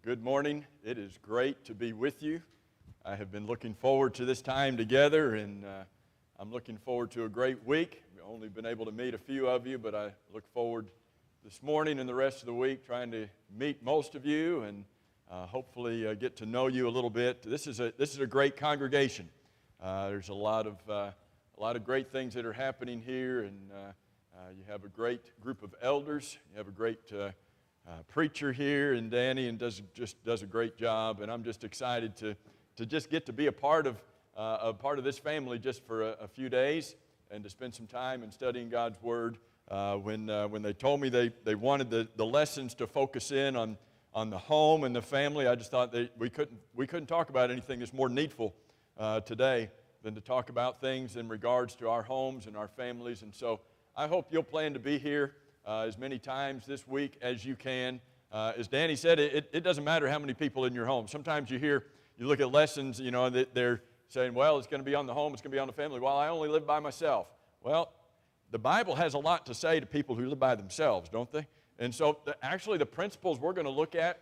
Good morning. It is great to be with you. I have been looking forward to this time together, and I'm looking forward to a great week. We've only been able to meet a few of you, but I look forward this morning and the rest of the week trying to meet most of you and hopefully get to know you a little bit. This is a great congregation. There's a lot of great things that are happening here, and you have a great group of elders. You have a great preacher here, and Danny, and does a great job. And I'm just excited to just get to be a part of this family just for a few days, and to spend some time in studying God's Word. When they told me they wanted the lessons to focus in on the home and the family, I just thought we couldn't talk about anything that's more needful today than to talk about things in regards to our homes and our families. And so I hope you'll plan to be here as many times this week as you can. As Danny said, it doesn't matter how many people in your home. Sometimes you look at lessons, that they're saying, well, it's going to be on the home, it's going to be on the family. Well, I only live by myself. Well, the Bible has a lot to say to people who live by themselves, don't they? And so actually the principles we're going to look at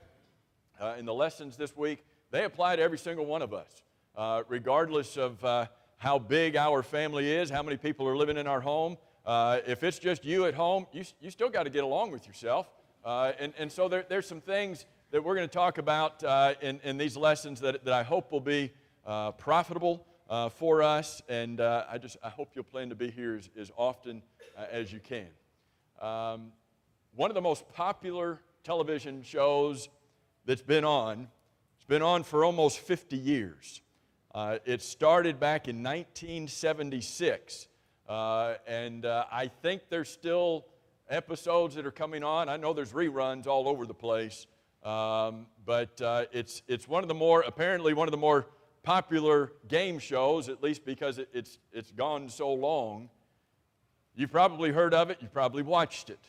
in the lessons this week, they apply to every single one of us, regardless of how big our family is, how many people are living in our home. If it's just you at home, you still got to get along with yourself. And so there's some things that we're going to talk about in these lessons that I hope will be profitable for us. And I hope you'll plan to be here as often as you can. One of the most popular television shows that's been on, it's been on for almost 50 years. It started back in 1976. I think there's still episodes that are coming on. I know there's reruns all over the place, but it's one of the more popular game shows, at least because it's gone so long. You've probably heard of it. You've probably watched it.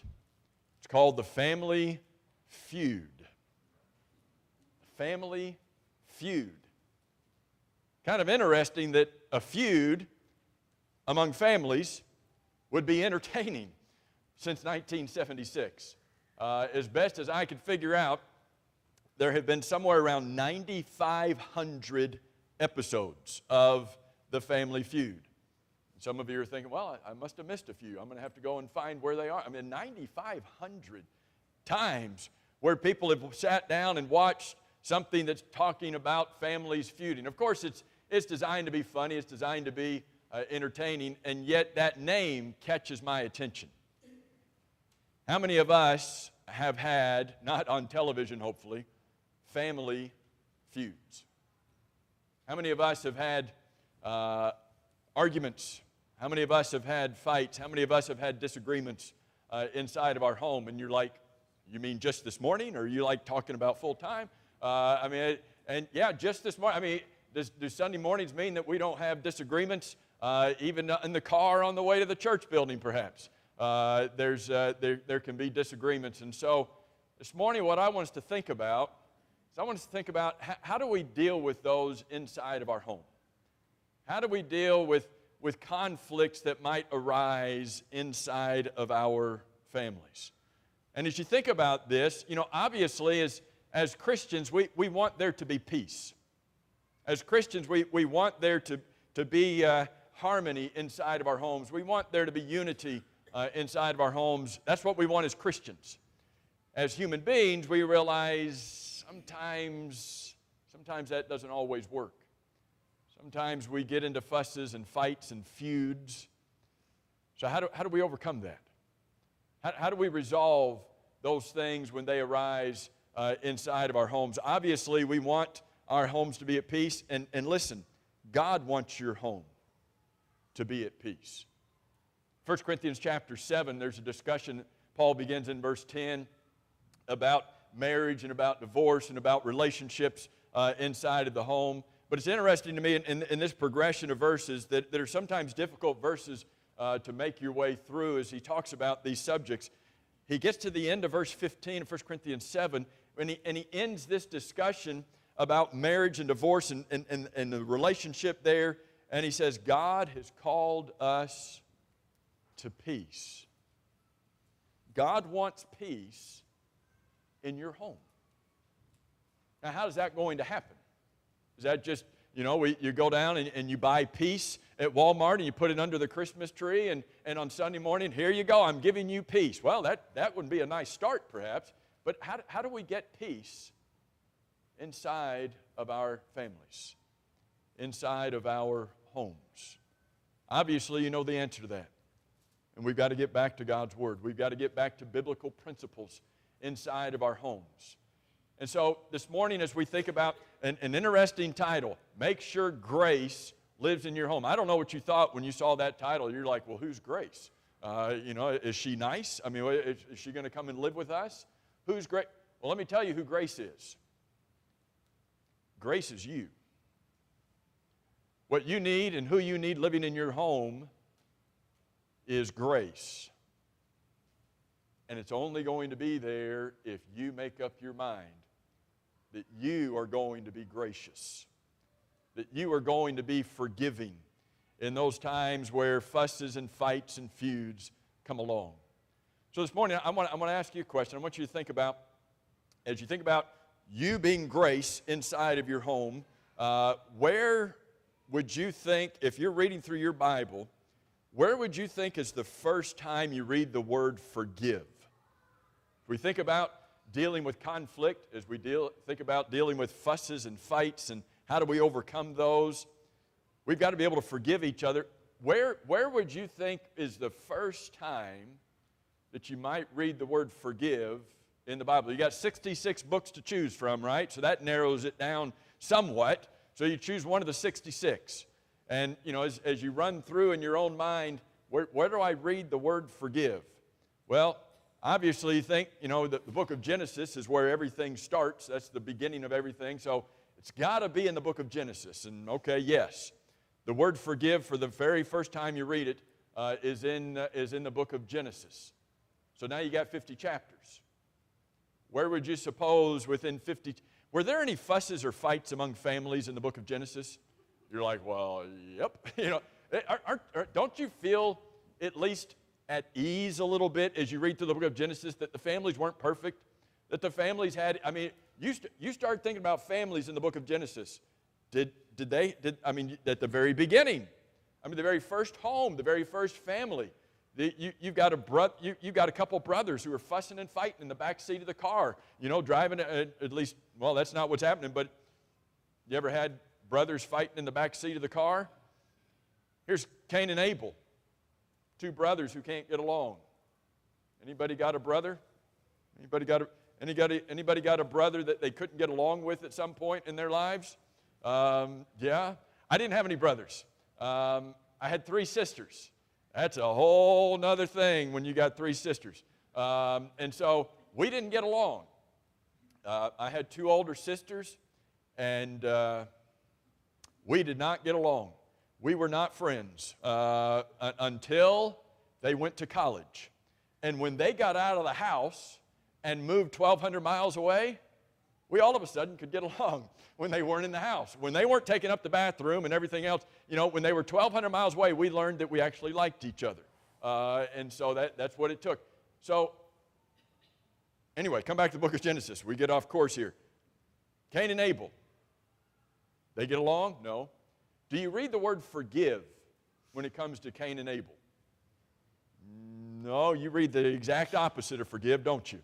It's called The Family Feud. Family Feud. Kind of interesting that a feud among families would be entertaining since 1976. As best as I could figure out, there have been somewhere around 9,500 episodes of The Family Feud. Some of you are thinking, well, I must have missed a few. I'm going to have to go and find where they are. 9,500 times where people have sat down and watched something that's talking about families feuding. Of course, it's designed to be funny. It's designed to be entertaining, and yet that name catches my attention. How many of us have had, not on television hopefully, family feuds? How many of us have had arguments? How many of us have had fights? How many of us have had disagreements inside of our home? And you're like, you mean just this morning? Or are you like talking about full time? Just this morning. Do Sunday mornings mean that we don't have disagreements? Even in the car on the way to the church building, perhaps. There can be disagreements. And so this morning what I want us to think about is how do we deal with those inside of our home? How do we deal with conflicts that might arise inside of our families? And as you think about this, obviously as Christians, we want there to be peace. As Christians, we want there to be harmony inside of our homes. We want there to be unity inside of our homes. That's what we want as Christians. As human beings, we realize sometimes that doesn't always work. Sometimes we get into fusses and fights and feuds. So how do we overcome that? How do we resolve those things when they arise inside of our homes? Obviously, we want our homes to be at peace. And listen, God wants your home to be at peace. 1 Corinthians chapter 7, there's a discussion. Paul begins in verse 10 about marriage and about divorce and about relationships inside of the home. But it's interesting to me in this progression of verses that are sometimes difficult verses to make your way through as he talks about these subjects. He gets to the end of verse 15 of 1 Corinthians 7, and he ends this discussion about marriage and divorce and the relationship there. And he says, God has called us to peace. God wants peace in your home. Now, how is that going to happen? Is that just, you go down and you buy peace at Walmart and you put it under the Christmas tree, and on Sunday morning, here you go, I'm giving you peace. Well, that would be a nice start, perhaps. But how do we get peace inside of our families, inside of our homes? Obviously, you know the answer to that. And we've got to get back to God's Word. We've got to get back to biblical principles inside of our homes. And so this morning, as we think about an interesting title, Make Sure Grace Lives in Your Home. I don't know what you thought when you saw that title. You're like, well, who's Grace? Is she nice? I mean, is she going to come and live with us? Who's Grace? Well, let me tell you who Grace is. Grace is you. What you need and who you need living in your home is grace. And it's only going to be there if you make up your mind that you are going to be gracious, that you are going to be forgiving in those times where fusses and fights and feuds come along. So this morning, I want to ask you a question. I want you to think about, as you think about you being grace inside of your home, where would you think, if you're reading through your Bible, where would you think is the first time you read the word forgive? If we think about dealing with conflict, as we think about dealing with fusses and fights and how do we overcome those, we've got to be able to forgive each other. Where would you think is the first time that you might read the word forgive in the Bible? You got 66 books to choose from, right? So that narrows it down somewhat. So you choose one of the 66. And, as you run through in your own mind, where do I read the word forgive? Well, obviously you think, the book of Genesis is where everything starts. That's the beginning of everything. So it's got to be in the book of Genesis. And, okay, yes. The word forgive, for the very first time you read it, is in the book of Genesis. So now you got 50 chapters. Where would you suppose within 50... Were there any fusses or fights among families in the book of Genesis? You're like, well, yep. Don't you feel at least at ease a little bit as you read through the book of Genesis that the families weren't perfect? That the families had, you start thinking about families in the book of Genesis. At the very beginning, the very first home, the very first family, you've got a couple brothers who are fussing and fighting in the back seat of the car, driving at least, well, that's not what's happening, but you ever had brothers fighting in the back seat of the car? Here's Cain and Abel, two brothers who can't get along. Anybody got a brother? Anybody got a brother that they couldn't get along with at some point in their lives? Yeah. I didn't have any brothers. I had 3 sisters. That's a whole nother thing when you got 3 sisters. And so we didn't get along. I had 2 older sisters, and we did not get along. We were not friends until they went to college. And when they got out of the house and moved 1,200 miles away, we all of a sudden could get along when they weren't in the house. When they weren't taking up the bathroom and everything else, when they were 1,200 miles away, we learned that we actually liked each other. And so that's what it took. So anyway, come back to the book of Genesis. We get off course here. Cain and Abel. They get along? No. Do you read the word forgive when it comes to Cain and Abel? No, you read the exact opposite of forgive, don't you?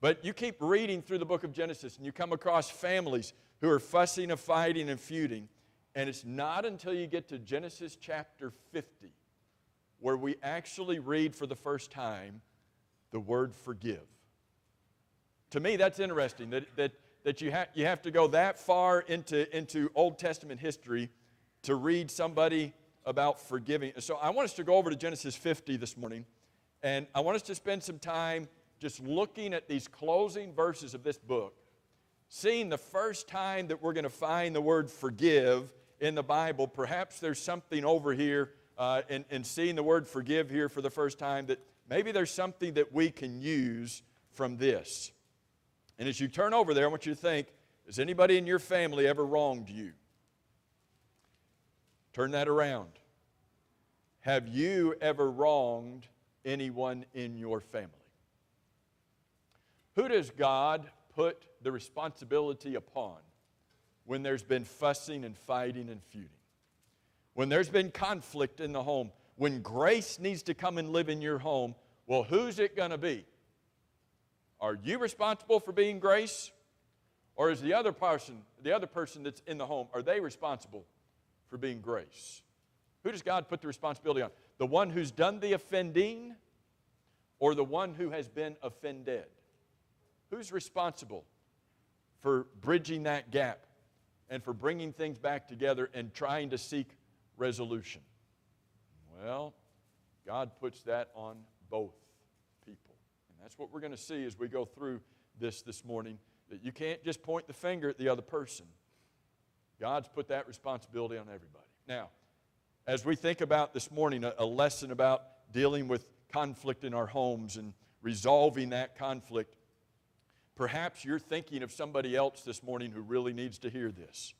But you keep reading through the book of Genesis and you come across families who are fussing and fighting and feuding. And it's not until you get to Genesis chapter 50 where we actually read for the first time the word forgive. To me, that's interesting that you have to go that far into Old Testament history to read somebody about forgiving. So I want us to go over to Genesis 50 this morning, and I want us to spend some time just looking at these closing verses of this book, seeing the first time that we're going to find the word forgive in the Bible. Perhaps there's something over here in seeing the word forgive here for the first time that maybe there's something that we can use from this. And as you turn over there, I want you to think, has anybody in your family ever wronged you? Turn that around. Have you ever wronged anyone in your family? Who does God put the responsibility upon when there's been fussing and fighting and feuding? When there's been conflict in the home, when grace needs to come and live in your home, well, who's it going to be? Are you responsible for being grace? Or is the other person that's in the home, are they responsible for being grace? Who does God put the responsibility on? The one who's done the offending or the one who has been offended? Who's responsible for bridging that gap and for bringing things back together and trying to seek resolution? Well, God puts that on both people. And that's what we're going to see as we go through this morning, that you can't just point the finger at the other person. God's put that responsibility on everybody. Now, as we think about this morning, a lesson about dealing with conflict in our homes and resolving that conflict, perhaps you're thinking of somebody else this morning who really needs to hear this.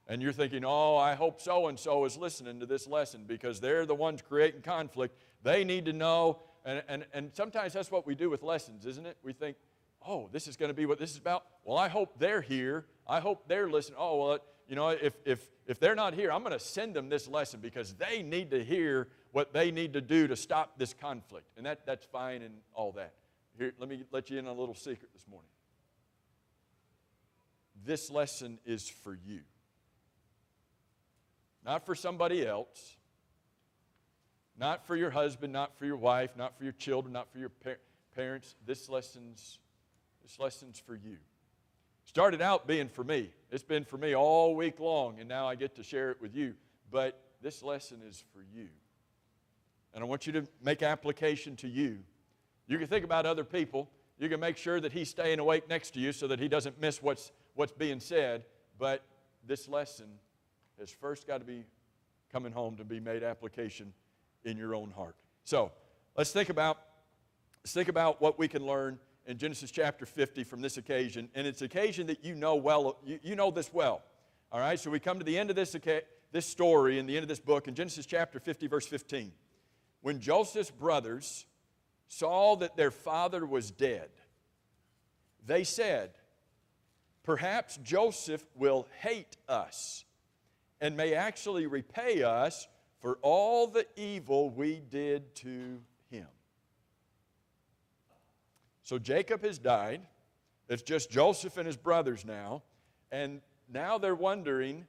And you're thinking, oh, I hope so-and-so is listening to this lesson because they're the ones creating conflict. They need to know. And sometimes that's what we do with lessons, isn't it? We think, oh, this is going to be what this is about. Well, I hope they're here. I hope they're listening. Oh, well, you know, if they're not here, I'm going to send them this lesson because they need to hear what they need to do to stop this conflict. And that's fine and all that. Here, let me let you in on a little secret this morning. This lesson is for you. Not for somebody else. Not for your husband, not for your wife, not for your children, not for your parents. This lesson's for you. Started out being for me. It's been for me all week long, and now I get to share it with you. But this lesson is for you. And I want you to make application to you. You can think about other people. You can make sure that he's staying awake next to you so that he doesn't miss what's being said. But this lesson has first got to be coming home to be made application in your own heart. So let's think about what we can learn in Genesis chapter 50 from this occasion. And it's an occasion that you know well. You know this well. All right, so we come to the end of this story and the end of this book in Genesis chapter 50, verse 15. When Joseph's brothers saw that their father was dead, they said, "Perhaps Joseph will hate us and may actually repay us for all the evil we did to him." So Jacob has died. It's just Joseph and his brothers now. And now they're wondering,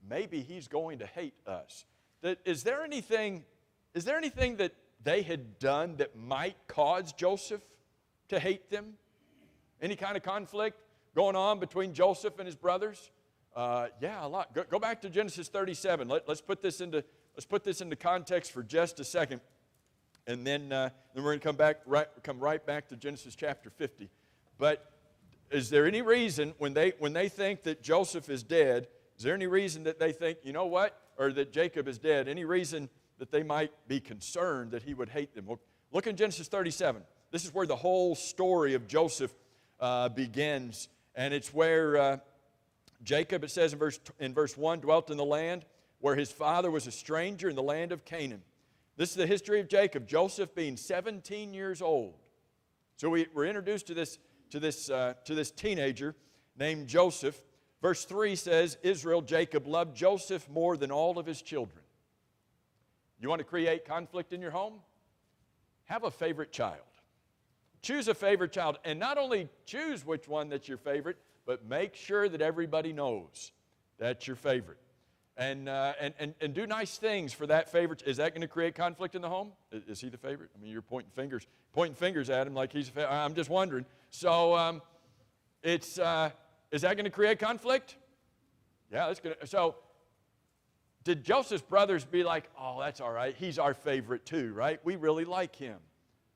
maybe he's going to hate us. Is there anything that they had done that might cause Joseph to hate them? Any kind of conflict going on between Joseph and his brothers? Yeah, a lot. Go back to Genesis 37. Let's put this into context for just a second, and then we're going to come right back to Genesis chapter 50. But is there any reason when they think that Joseph is dead? Is there any reason that they think, you know what, or that Jacob is dead? Any reason that they might be concerned that he would hate them? Well, look in Genesis 37. This is where the whole story of Joseph begins, and it's where Jacob, it says in verse 1, dwelt in the land where his father was a stranger in the land of Canaan. This is the history of Jacob, Joseph being 17 years old. So we're introduced to this teenager named Joseph. Verse 3 says, Israel, Jacob loved Joseph more than all of his children. You want to create conflict in your home? Have a favorite child. Choose a favorite child, and not only choose which one that's your favorite, but make sure that everybody knows that's your favorite. And do nice things for that favorite. Is that going to create conflict in the home? Is he the favorite? I mean, you're pointing fingers at him like he's a favorite. I'm just wondering. So is that going to create conflict? Yeah, it's going to. So did Joseph's brothers be like, oh, that's all right. He's our favorite too, right? We really like him.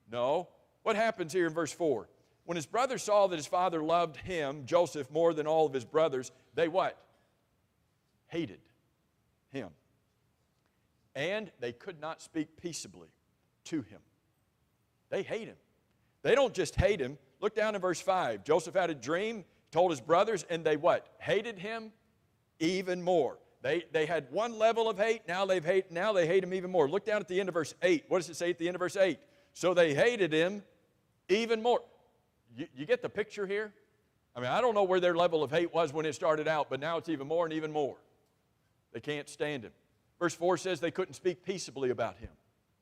No. What happens here in verse 4? When his brothers saw that his father loved him, Joseph, more than all of his brothers, they what? Hated him. And they could not speak peaceably to him. They hate him. They don't just hate him. Look down in verse 5. Joseph had a dream, told his brothers, and they what? Hated him even more. They had one level of hate, now they hate him even more. Look down at the end of verse 8. What does it say at the end of verse 8? So they hated him even more. You get the picture here? I mean, I don't know where their level of hate was when it started out, but now it's even more and even more. They can't stand him. Verse 4 says they couldn't speak peaceably about him.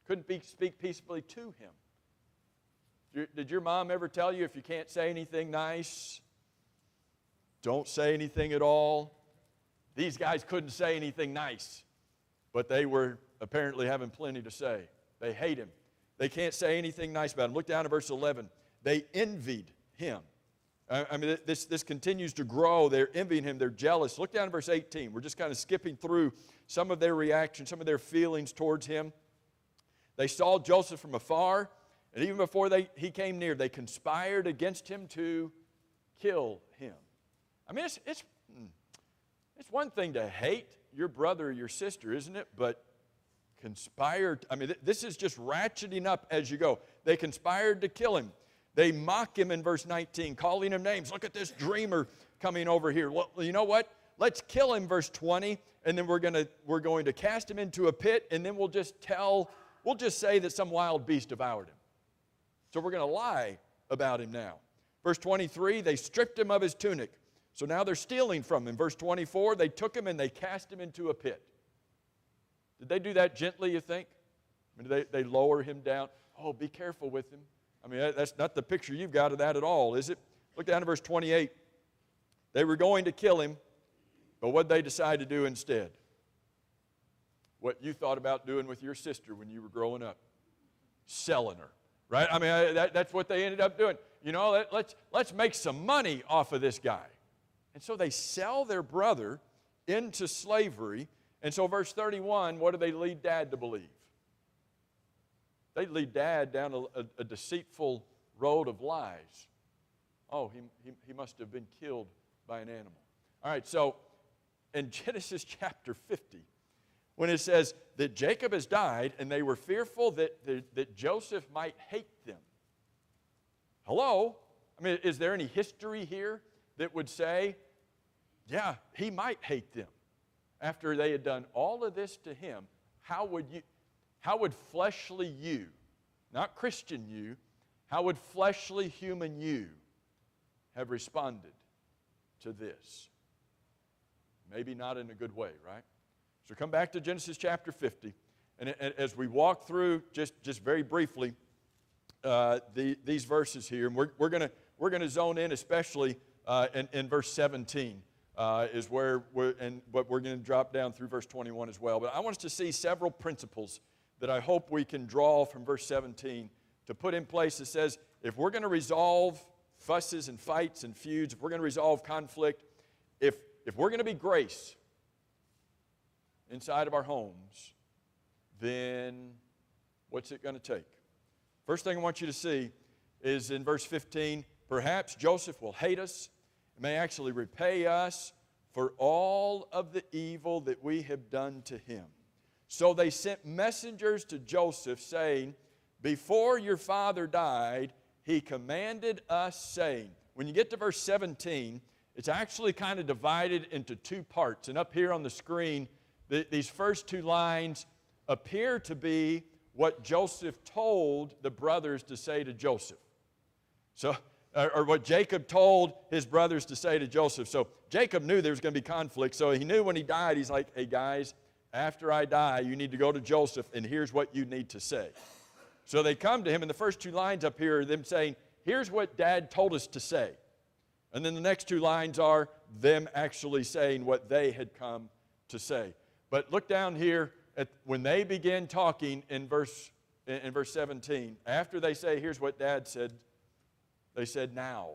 Couldn't speak peaceably to him. Did your mom ever tell you if you can't say anything nice, don't say anything at all? These guys couldn't say anything nice, but they were apparently having plenty to say. They hate him. They can't say anything nice about him. Look down at verse 11. They envied him. I mean, this continues to grow. They're envying him. They're jealous. Look down at verse 18. We're just kind of skipping through some of their reactions, some of their feelings towards him. They saw Joseph from afar, and even before he came near, they conspired against him to kill him. I mean, it's one thing to hate your brother or your sister, isn't it? But conspired, I mean, this is just ratcheting up as you go. They conspired to kill him. They mock him in verse 19, calling him names. Look at this dreamer coming over here. Well, you know what? Let's kill him, verse 20, and then we're going to cast him into a pit, and then we'll just say that some wild beast devoured him. So we're going to lie about him now. Verse 23, they stripped him of his tunic. So now they're stealing from him. Verse 24, they took him and they cast him into a pit. Did they do that gently, you think? I mean, did they lower him down? Oh, be careful with him. I mean, that's not the picture you've got of that at all, is it? Look down at verse 28. They were going to kill him, but what did they decide to do instead? What you thought about doing with your sister when you were growing up. Selling her, right? I mean, that's what they ended up doing. You know, let's make some money off of this guy. And so they sell their brother into slavery. And so verse 31, what do they lead Dad to believe? They lead Dad down a deceitful road of lies. Oh, he must have been killed by an animal. All right, so in Genesis chapter 50, when it says that Jacob has died and they were fearful that Joseph might hate them. Hello? I mean, is there any history here that would say, yeah, he might hate them? After they had done all of this to him, how would fleshly you, not Christian you, how would fleshly human you have responded to this? Maybe not in a good way, right? So come back to Genesis chapter 50, and as we walk through, just very briefly, these verses here, and we're going to zone in especially in verse 17. Is where we're going to drop down through verse 21 as well. But I want us to see several principles that I hope we can draw from verse 17 to put in place that says if we're going to resolve fusses and fights and feuds, if we're going to resolve conflict, if we're going to be grace inside of our homes, then what's it going to take? First thing I want you to see is in verse 15, perhaps Joseph will hate us, may actually repay us for all of the evil that we have done to him. So they sent messengers to Joseph saying, before your father died, he commanded us saying. When you get to verse 17, it's actually kind of divided into two parts. And up here on the screen, these first two lines appear to be what Joseph told the brothers to say to Joseph. Or what Jacob told his brothers to say to Joseph. So Jacob knew there was going to be conflict, so he knew when he died, he's like, hey guys, after I die, you need to go to Joseph, and here's what you need to say. So they come to him, and the first two lines up here are them saying, here's what Dad told us to say. And then the next two lines are them actually saying what they had come to say. But look down here, when they begin talking in verse 17, after they say, here's what Dad said, they said, now,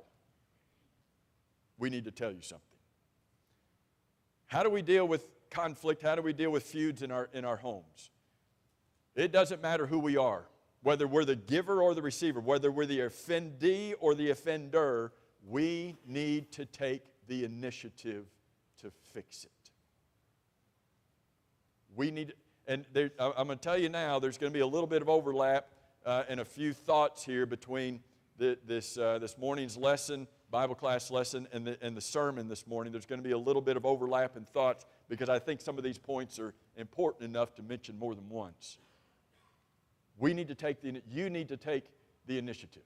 we need to tell you something. How do we deal with conflict? How do we deal with feuds in our homes? It doesn't matter who we are, whether we're the giver or the receiver, whether we're the offendee or the offender, we need to take the initiative to fix it. We need, and I'm going to tell you now, there's going to be a little bit of overlap and a few thoughts here between this morning's lesson, Bible class lesson, and the sermon this morning. There's going to be a little bit of overlap in thoughts because I think some of these points are important enough to mention more than once. You need to take the initiative.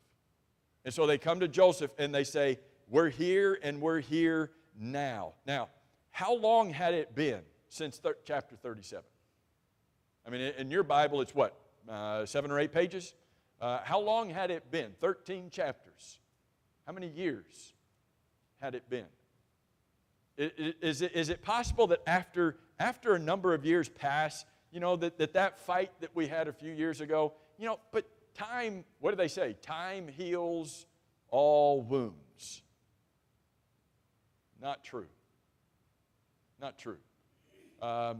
And so they come to Joseph and they say, We're here and we're here now. Now, how long had it been since chapter 37? I mean, in your Bible, it's what, 7 or 8 pages? How long had it been? 13 chapters. How many years had it been? Is it possible that after a number of years pass, that fight that we had a few years ago, but time, what do they say? Time heals all wounds. Not true. Not true. The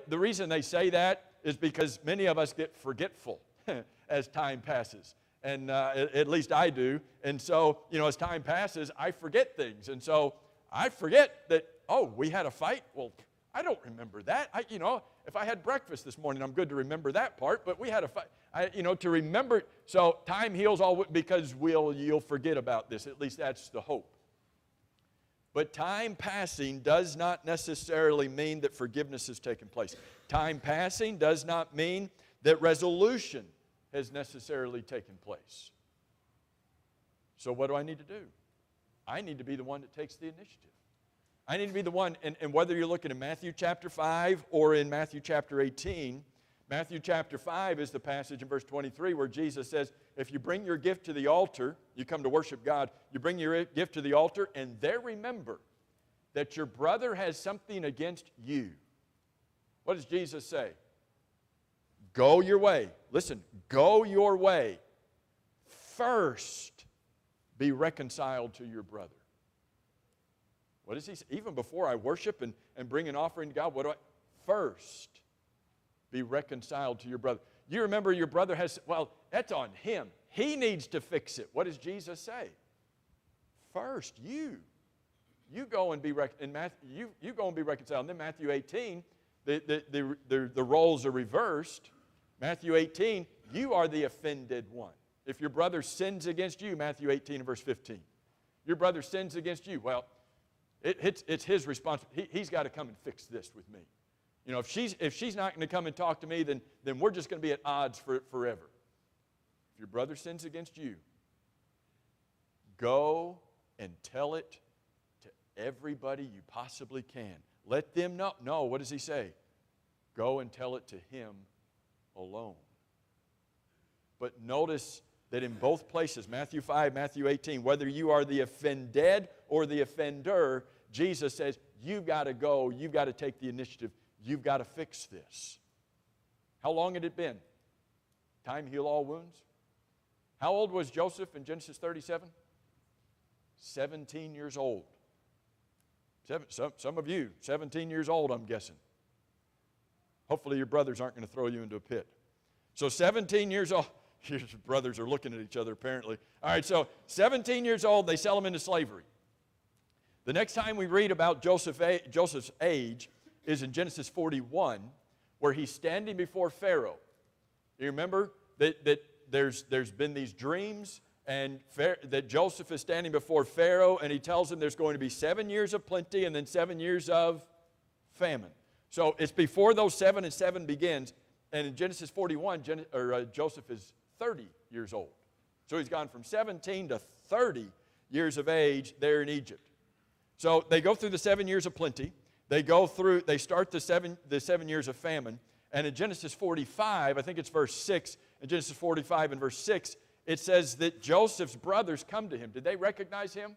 reason they say that is because many of us get forgetful as time passes. And at least I do. And so, as time passes, I forget things. And so I forget that, we had a fight. Well, I don't remember that. If I had breakfast this morning, I'm good to remember that part. But we had a fight. To remember. So time heals all because you'll forget about this. At least that's the hope. But time passing does not necessarily mean that forgiveness has taken place. Time passing does not mean that resolution has necessarily taken place. So what do I need to do? I need to be the one that takes the initiative. I need to be the one, and whether you're looking at Matthew chapter 5 or in Matthew chapter 18, Matthew chapter 5 is the passage in verse 23 where Jesus says, if you bring your gift to the altar, you come to worship God, you bring your gift to the altar, and there remember that your brother has something against you. What does Jesus say? Go your way. Listen, go your way. First, be reconciled to your brother. What does he say? Even before I worship and bring an offering to God, what do I? First, be reconciled to your brother. You remember your brother has, that's on him. He needs to fix it. What does Jesus say? First, you go and be you go and be reconciled. And then Matthew 18, the roles are reversed. Matthew 18, you are the offended one. If your brother sins against you, Matthew 18 and verse 15. Your brother sins against you. Well, it's his responsibility. He's got to come and fix this with me. If she's not going to come and talk to me, then we're just going to be at odds forever. If your brother sins against you, go and tell it to everybody you possibly can. Let them know. No, what does he say? Go and tell it to him alone. But notice that in both places, Matthew 5, Matthew 18, whether you are the offended or the offender, Jesus says, you've got to go, you've got to take the initiative, you've got to fix this. How long had it been? Time heal all wounds? How old was Joseph in Genesis 37? 17 years old. Some of you, 17 years old, I'm guessing. Hopefully your brothers aren't going to throw you into a pit. So 17 years old. Your brothers are looking at each other apparently. All right, so 17 years old, they sell him into slavery. The next time we read about Joseph's age is in Genesis 41, where he's standing before Pharaoh. You remember that there's been these dreams, and that Joseph is standing before Pharaoh, and he tells him there's going to be 7 years of plenty and then 7 years of famine. So it's before those 7 and 7 begins, and in Genesis 41, Joseph is 30 years old. So he's gone from 17 to 30 years of age there in Egypt. So they go through the 7 years of plenty. They start the seven years of famine. And in Genesis 45, I think it's verse 6, in Genesis 45 and verse 6, it says that Joseph's brothers come to him. Did they recognize him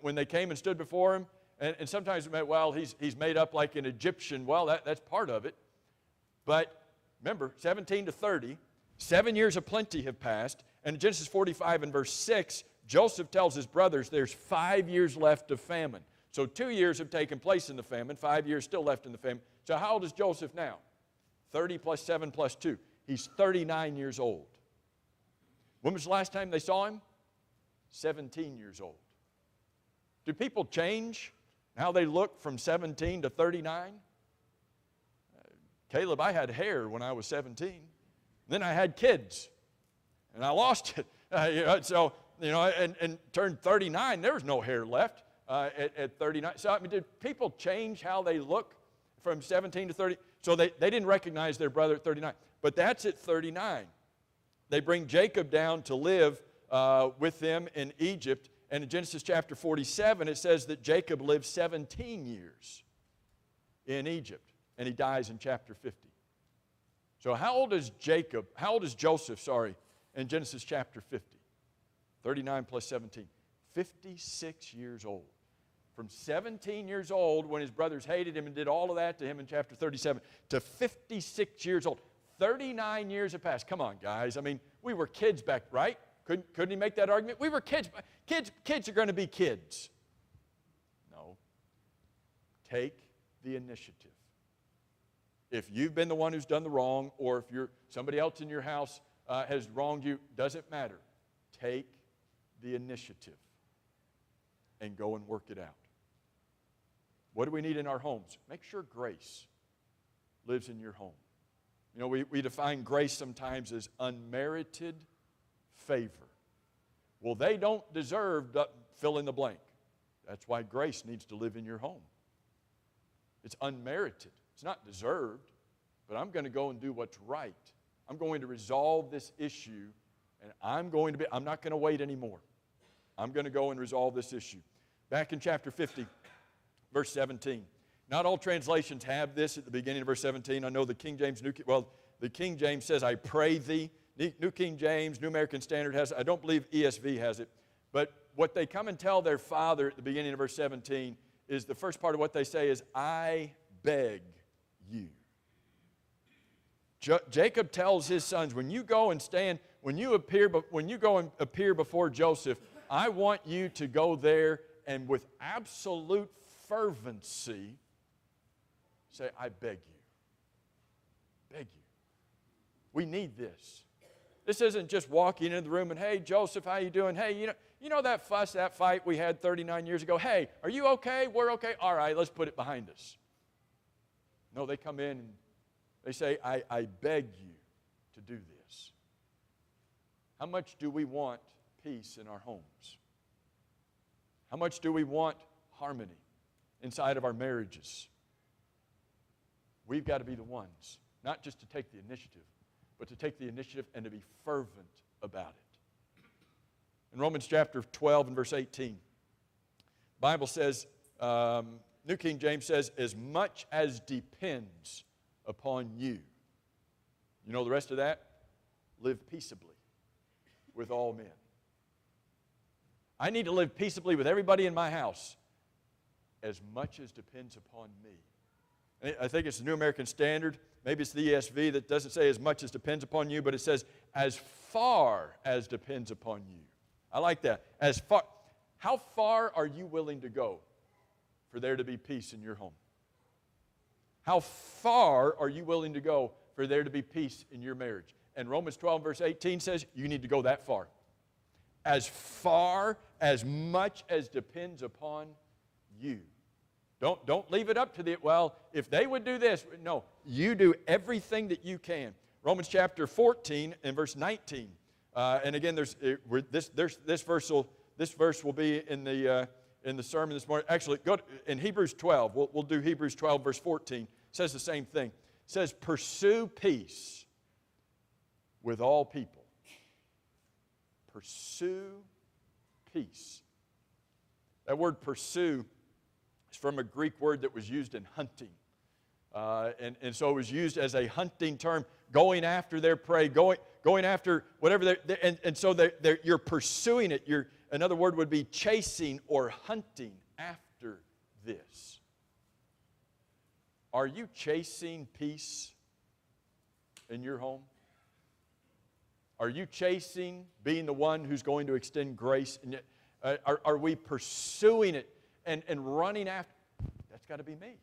when they came and stood before him? And sometimes, he's made up like an Egyptian. Well, that's part of it. But remember, 17 to 30, 7 years of plenty have passed. And in Genesis 45 and verse 6, Joseph tells his brothers there's 5 years left of famine. So 2 years have taken place in the famine, 5 years still left in the famine. So how old is Joseph now? 30 plus 7 plus 2. He's 39 years old. When was the last time they saw him? 17 years old. Do people change how they look from 17 to 39? Caleb, I had hair when I was 17. Then I had kids, and I lost it. And turned 39, there was no hair left at 39. So, did people change how they look from 17 to 30? So they didn't recognize their brother at 39. But that's at 39. They bring Jacob down to live with them in Egypt, And in Genesis chapter 47, it says that Jacob lived 17 years in Egypt, and he dies in chapter 50. So how old is Joseph, in Genesis chapter 50? 39 plus 17. 56 years old. From 17 years old, when his brothers hated him and did all of that to him in chapter 37, to 56 years old. 39 years have passed. Come on, guys. I mean, we were kids back, right? Couldn't he make that argument? We were kids. Kids are going to be kids. No. Take the initiative. If you've been the one who's done the wrong, or if somebody else in your house has wronged you, doesn't matter. Take the initiative and go and work it out. What do we need in our homes? Make sure grace lives in your home. You know, we define grace sometimes as unmerited favor. Well, they don't deserve to fill in the blank. That's why grace needs to live in your home. It's unmerited. It's not deserved, but I'm going to go and do what's right. I'm going to resolve this issue, and I'm not going to wait anymore. I'm going to go and resolve this issue. Back in chapter 50, verse 17. Not all translations have this at the beginning of verse 17. I know the King James, the King James says, I pray thee. New King James, New American Standard has it. I don't believe ESV has it. But what they come and tell their father at the beginning of verse 17 is the first part of what they say is, I beg you. Jacob tells his sons, when you go and appear before Joseph, I want you to go there and with absolute fervency say, I beg you. Beg you. We need this. This isn't just walking into the room and, hey, Joseph, how you doing? Hey, you know that fuss, that fight we had 39 years ago? Hey, are you okay? We're okay? All right, let's put it behind us. No, they come in and they say, I beg you to do this. How much do we want peace in our homes? How much do we want harmony inside of our marriages? We've got to be the ones, not just to take the initiative, but to take the initiative and to be fervent about it. In Romans chapter 12 and verse 18, the Bible says, New King James says, as much as depends upon you. You know the rest of that? Live peaceably with all men. I need to live peaceably with everybody in my house as much as depends upon me. I think it's the New American Standard. Maybe it's the ESV that doesn't say as much as depends upon you, but it says as far as depends upon you. I like that. How far are you willing to go for there to be peace in your home? How far are you willing to go for there to be peace in your marriage? And Romans 12 verse 18 says you need to go that far. As far, as much as depends upon you. Don't leave it up to if they would do this. No, you do everything that you can. Romans chapter 14 and verse 19. And again, this verse will be in the sermon this morning. Actually, go in Hebrews 12. We'll do Hebrews 12 verse 14. It says the same thing. It says, pursue peace with all people. Pursue peace. That word pursue is from a Greek word that was used in hunting. And so it was used as a hunting term, going after their prey, going after whatever and so you're pursuing it. Another word would be chasing or hunting after this. Are you chasing peace in your home? Are you chasing being the one who's going to extend grace? Are we pursuing it and running after? That's got to be me.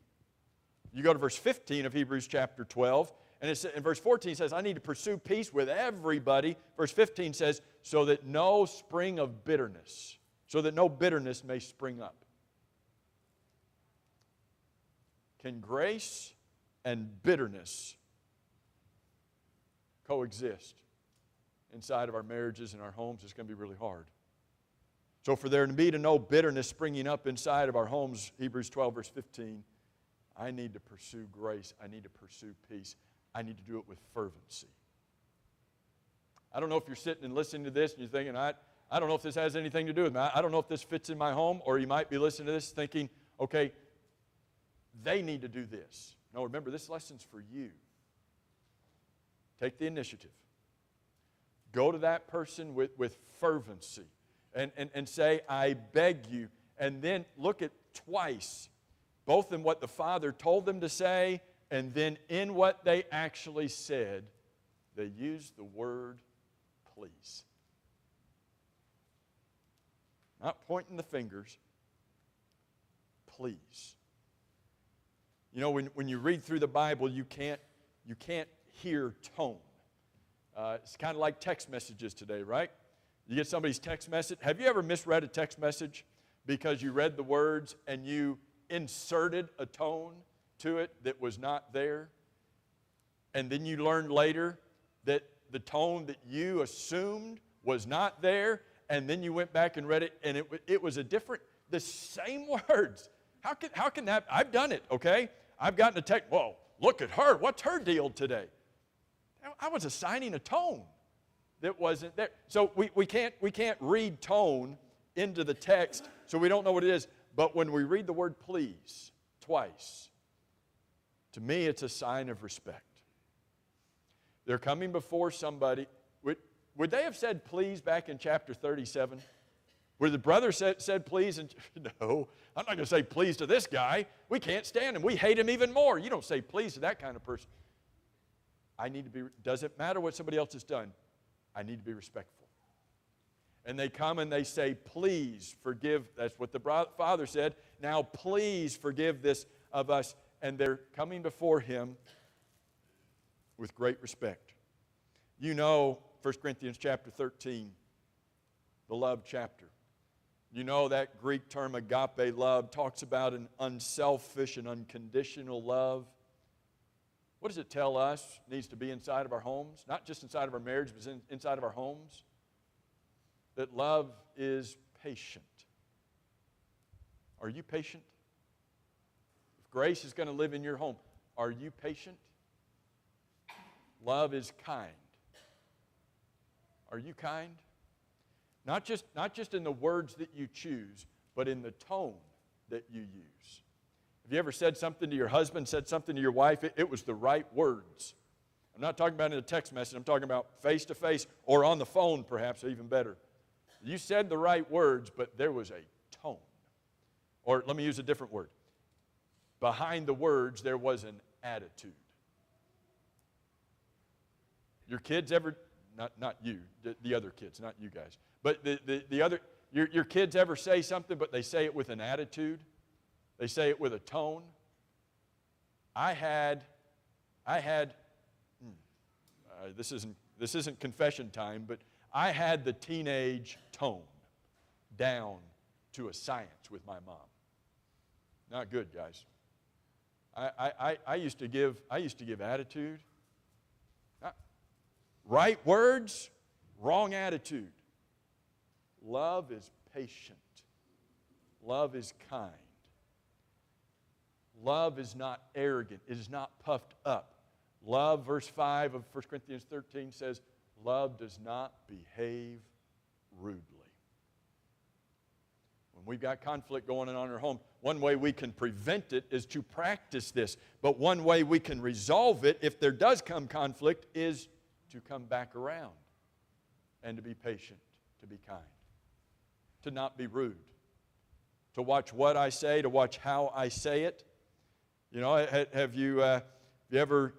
You go to verse 15 of Hebrews chapter 12, and verse 14 says, I need to pursue peace with everybody. Verse 15 says, so that no bitterness may spring up. Can grace and bitterness coexist inside of our marriages and our homes? It's going to be really hard. So for there to be no bitterness springing up inside of our homes, Hebrews 12 verse 15, I need to pursue grace. I need to pursue peace. I need to do it with fervency. I don't know if you're sitting and listening to this and you're thinking, I I don't know if this has anything to do with me. I don't know if this fits in my home, or you might be listening to this thinking, okay, they need to do this. No, remember, this lesson's for you. Take the initiative. Go to that person with fervency and say, I beg you. And then look at twice, both in what the Father told them to say and then in what they actually said, they used the word please. Not pointing the fingers, please. You know, when you read through the Bible, you can't hear tone. It's kind of like text messages today, right? You get somebody's text message. Have you ever misread a text message because you read the words and you inserted a tone to it that was not there? And then you learned later that the tone that you assumed was not there, and then you went back and read it, and it was the same words. How can that, I've done it, okay? I've gotten a text, whoa, look at her, what's her deal today? I was assigning a tone that wasn't there. So we can't read tone into the text, so we don't know what it is. But when we read the word please twice, to me it's a sign of respect. They're coming before somebody. Would they have said please back in chapter 37? Where the brother said please, and no, I'm not going to say please to this guy. We can't stand him. We hate him even more. You don't say please to that kind of person. Doesn't matter what somebody else has done, I need to be respectful. And they come and they say, please forgive. That's what the Father said. Now please forgive this of us. And they're coming before Him with great respect. You know 1 Corinthians chapter 13, the love chapter. You know that Greek term agape love talks about an unselfish and unconditional love. What does it tell us needs to be inside of our homes? Not just inside of our marriage, but inside of our homes. That love is patient. Are you patient? If grace is going to live in your home, are you patient? Love is kind. Are you kind? Not just in the words that you choose, but in the tone that you use. Have you ever said something to your husband, said something to your wife? It was the right words. I'm not talking about in a text message. I'm talking about face-to-face or on the phone, perhaps, even better. You said the right words, but there was a tone. Or let me use a different word. Behind the words, there was an attitude. Your kids ever, not you, the other kids, not you guys, but the other, your kids ever say something, but they say it with an attitude? They say it with a tone? This isn't confession time, but I had the teenage tone down to a science with my mom. Not good, guys. I used to give attitude. Right words, wrong attitude. Love is patient. Love is kind. Love is not arrogant. It is not puffed up. Love, verse 5 of 1 Corinthians 13 says, love does not behave rudely. When we've got conflict going on in our home, one way we can prevent it is to practice this. But one way we can resolve it, if there does come conflict, is to come back around and to be patient, to be kind, to not be rude, to watch what I say, to watch how I say it. You know, have you ever,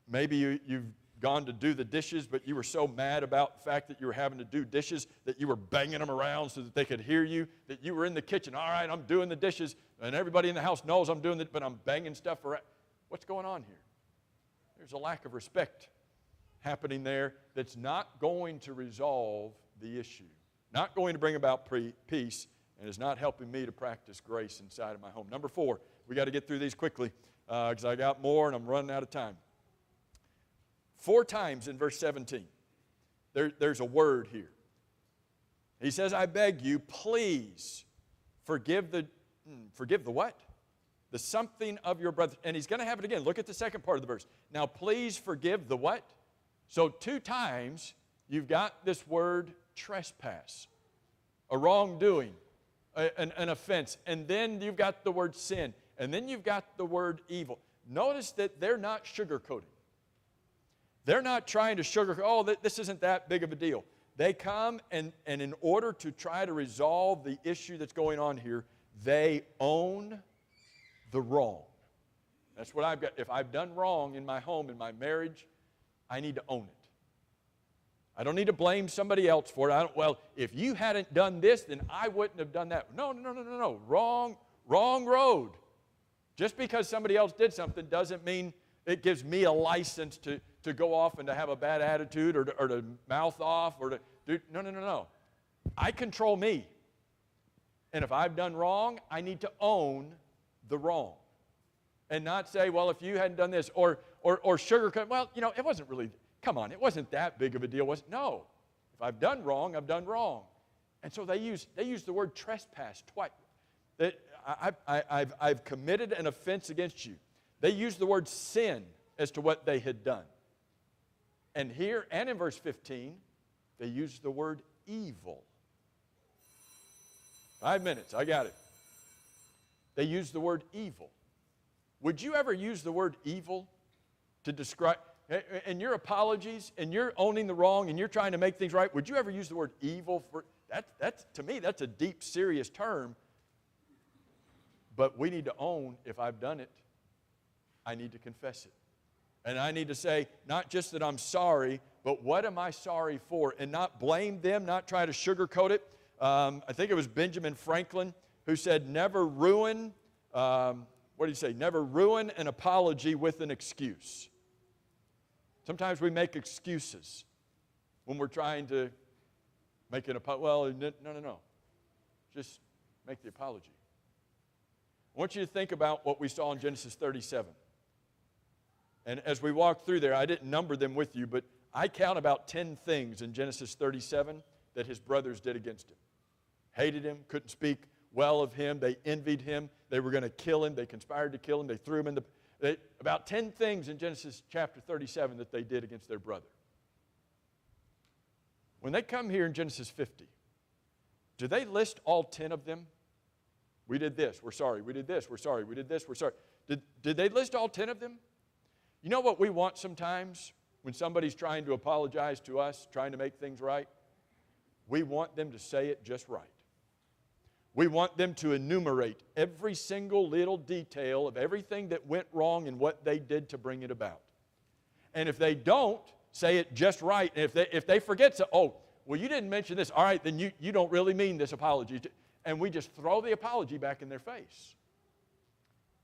maybe you've gone to do the dishes, but you were so mad about the fact that you were having to do dishes that you were banging them around so that they could hear you, that you were in the kitchen, all right, I'm doing the dishes, and everybody in the house knows I'm doing it, but I'm banging stuff around. What's going on here? There's a lack of respect happening there that's not going to resolve the issue, not going to bring about peace, and is not helping me to practice grace inside of my home. Number 4, we got to get through these quickly because I got more and I'm running out of time. 4 times in verse 17, there's a word here. He says, I beg you, please forgive the what? The something of your brother. And he's going to have it again. Look at the second part of the verse. Now, please forgive the what? So 2 times you've got this word trespass, a wrongdoing, an offense. And then you've got the word sin. And then you've got the word evil. Notice that they're not sugarcoating. They're not trying to sugarcoat, oh, this isn't that big of a deal. They come and in order to try to resolve the issue that's going on here, they own the wrong. That's what I've got. If I've done wrong in my home, in my marriage, I need to own it. I don't need to blame somebody else for it. Well, if you hadn't done this, then I wouldn't have done that. No. Wrong road. Just because somebody else did something doesn't mean it gives me a license to go off and to have a bad attitude or to mouth off or to do. No. I control me. And if I've done wrong, I need to own the wrong. And not say, well, if you hadn't done this, or sugarcoat, well, it wasn't really, come on, it wasn't that big of a deal, was it? No. If I've done wrong, I've done wrong. And so they use the word trespass twice. I've committed an offense against you. They use the word sin as to what they had done. And here, and in verse 15, they use the word evil. 5 minutes, I got it. They use the word evil. Would you ever use the word evil to describe, in your apologies, and you're owning the wrong, and you're trying to make things right, would you ever use the word evil for, that's to me, that's a deep, serious term. But we need to own, if I've done it, I need to confess it. And I need to say, not just that I'm sorry, but what am I sorry for? And not blame them, not try to sugarcoat it. I think it was Benjamin Franklin who said, never ruin, what did he say? Never ruin an apology with an excuse. Sometimes we make excuses when we're trying to make an apology. Well, no. Just make the apology. I want you to think about what we saw in Genesis 37. And as we walk through there, I didn't number them with you, but I count about 10 things in Genesis 37 that his brothers did against him. Hated him, couldn't speak well of him, they envied him, they were going to kill him, they conspired to kill him, they threw him in about 10 things in Genesis chapter 37 that they did against their brother. When they come here in Genesis 50, do they list all 10 of them? We did this, we're sorry. We did this, we're sorry. We did this, we're sorry. Did they list all 10 of them? You know what we want sometimes when somebody's trying to apologize to us, trying to make things right? We want them to say it just right. We want them to enumerate every single little detail of everything that went wrong and what they did to bring it about. And if they don't say it just right, and if they forget to, oh, well, you didn't mention this, all right, then you don't really mean this apology. And we just throw the apology back in their face.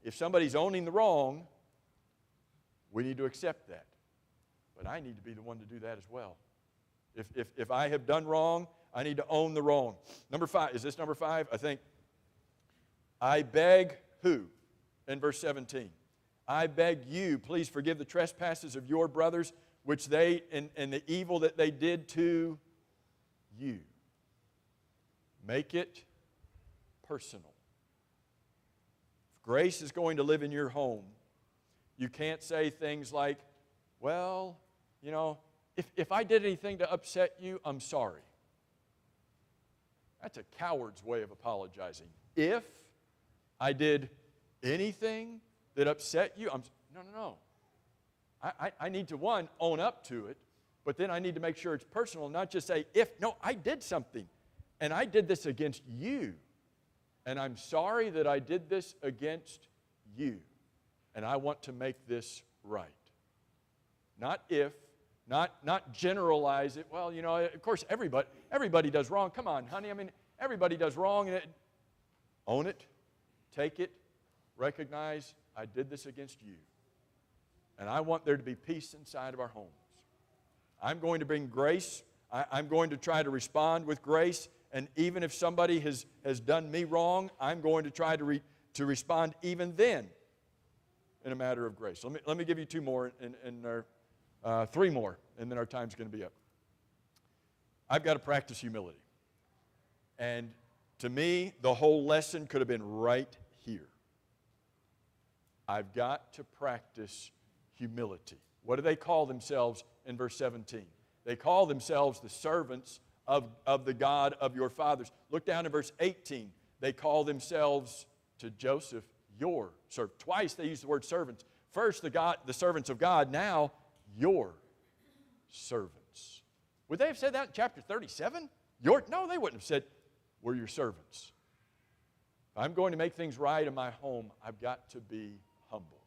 If somebody's owning the wrong, we need to accept that. But I need to be the one to do that as well. If I have done wrong, I need to own the wrong. Number 5, is this number 5? I think. I beg who? In verse 17. I beg you, please forgive the trespasses of your brothers, which they, and the evil that they did to you. Make it personal. If grace is going to live in your home, you can't say things like, well, if I did anything to upset you, I'm sorry. That's a coward's way of apologizing. If I did anything that upset you, no. I need to, one, own up to it, but then I need to make sure it's personal, not just say, I did something, and I did this against you, and I'm sorry that I did this against you, and I want to make this right. Not if, not generalize it. Well, of course, everybody does wrong. Come on, honey. Everybody does wrong. Own it, take it, recognize I did this against you. And I want there to be peace inside of our homes. I'm going to bring grace. I'm going to try to respond with grace. And even if somebody has done me wrong, I'm going to try to respond even then in a matter of grace. Let me give you 2 more and 3 more, and then our time's going to be up. I've got to practice humility. And to me, the whole lesson could have been right here. I've got to practice humility. What do they call themselves in verse 17? They call themselves the servants of the God of your fathers. Look down in verse 18. They call themselves to Joseph your servant. Twice they use the word servants. First, the servants of God. Now, your servants. Would they have said that in chapter 37? No, they wouldn't have said, we're your servants. If I'm going to make things right in my home, I've got to be humble.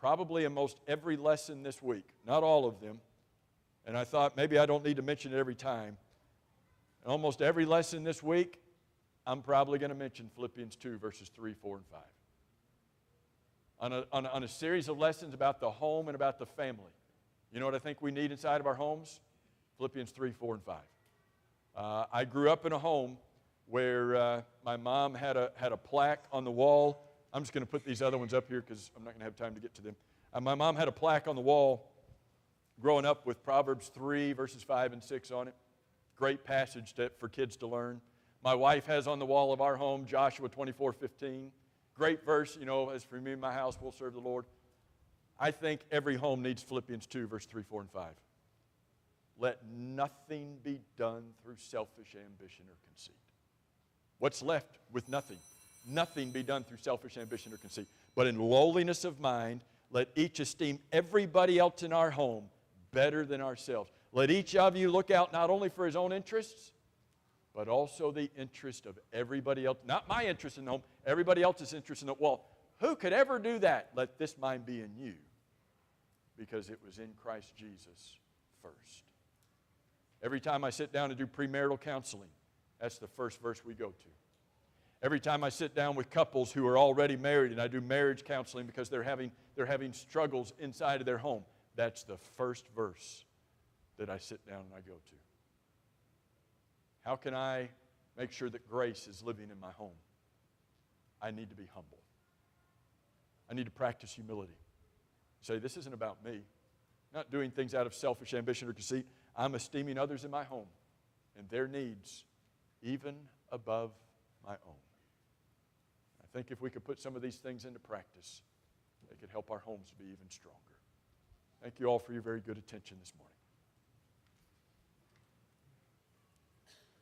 Probably in most every lesson this week, not all of them, and I thought maybe I don't need to mention it every time. In almost every lesson this week, I'm probably going to mention Philippians 2, verses 3, 4, and 5. On a series of lessons about the home and about the family. You know what I think we need inside of our homes? Philippians 3, 4, and 5. I grew up in a home where my mom had a plaque on the wall. I'm just going to put these other ones up here because I'm not going to have time to get to them. My mom had a plaque on the wall growing up with Proverbs 3, verses 5 and 6 on it. Great passage for kids to learn. My wife has on the wall of our home Joshua 24:15. Great verse, as for me and my house, we'll serve the Lord. I think every home needs Philippians 2, verse 3, 4, and 5. Let nothing be done through selfish ambition or conceit. What's left with nothing? Nothing be done through selfish ambition or conceit. But in lowliness of mind, let each esteem everybody else in our home better than ourselves. Let each of you look out not only for his own interests, but also the interest of everybody else. Not my interest in the home, everybody else's interest in the well, who could ever do that? Let this mind be in you, because it was in Christ Jesus first. Every time I sit down to do premarital counseling, that's the first verse we go to. Every time I sit down with couples who are already married and I do marriage counseling because they're having struggles inside of their home, that's the first verse that I sit down and I go to. How can I make sure that grace is living in my home? I need to be humble. I need to practice humility. Say, this isn't about me. I'm not doing things out of selfish ambition or conceit. I'm esteeming others in my home and their needs even above my own. I think if we could put some of these things into practice, they could help our homes be even stronger. Thank you all for your very good attention this morning.